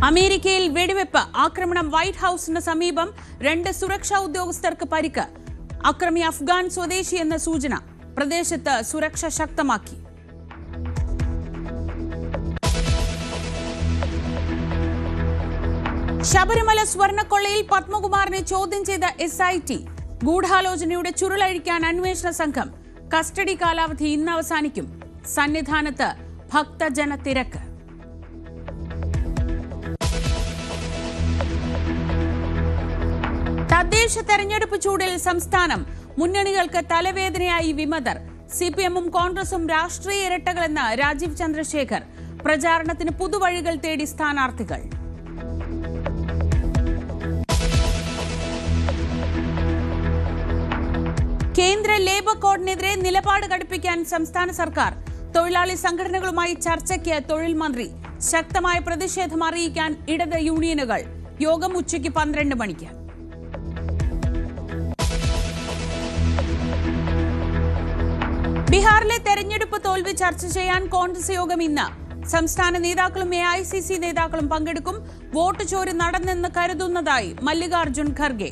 അമേരിക്കയിൽ വെടിവെപ്പ് ആക്രമണം വൈറ്റ് ഹൌസിന് സമീപം 2 സുരക്ഷാ ഉദ്യോഗസ്ഥർക്ക് പരിക്ക്. അക്രമി അഫ്ഗാൻ സ്വദേശിയെന്ന സൂചന. പ്രദേശത്ത് സുരക്ഷ ശക്തമാക്കി. ശബരിമല സ്വർണ്ണക്കൊള്ളയിൽ പത്മകുമാറിനെ ചോദ്യം ചെയ്ത SIT. ഗൂഢാലോചനയുടെ ചുരുളഴിക്കാൻ അന്വേഷണ സംഘം. കസ്റ്റഡി കാലാവധി ഇന്ന് അവസാനിക്കും. സന്നിധാനത്ത് ഭക്തജന തിരക്ക്. തദ്ദേശ തെരഞ്ഞെടുപ്പ് ചൂടിൽ സംസ്ഥാനം. മുന്നണികൾക്ക് തലവേദനയായി വിമതർ. CPM-ഉം കോൺഗ്രസും രാഷ്ട്രീയ ഇരട്ടകളെന്ന് രാജീവ് ചന്ദ്രശേഖർ. പ്രചാരണത്തിന് പുതുവഴികൾ തേടി സ്ഥാനാർത്ഥികൾ. കേന്ദ്ര ലേബർ കോഡിനെതിരെ നിലപാട് കടുപ്പിക്കാൻ സംസ്ഥാന സർക്കാർ. തൊഴിലാളി സംഘടനകളുമായി ചർച്ചയ്ക്ക് തൊഴിൽ മന്ത്രി. ശക്തമായ പ്രതിഷേധം അറിയിക്കാൻ ഇടത് യൂണിയനുകൾ. യോഗം ഉച്ചയ്ക്ക് 12 മണിക്ക്. ബീഹാറിലെ തെരഞ്ഞെടുപ്പ് തോൽവി ചർച്ച ചെയ്യാൻ കോൺഗ്രസ് യോഗം ഇന്ന്. സംസ്ഥാന നേതാക്കളും AICC നേതാക്കളും പങ്കെടുക്കും. വോട്ട് ചോരി നടന്നെന്ന് കരുതുന്നതായി മല്ലികാർജുൻ ഖർഗെ.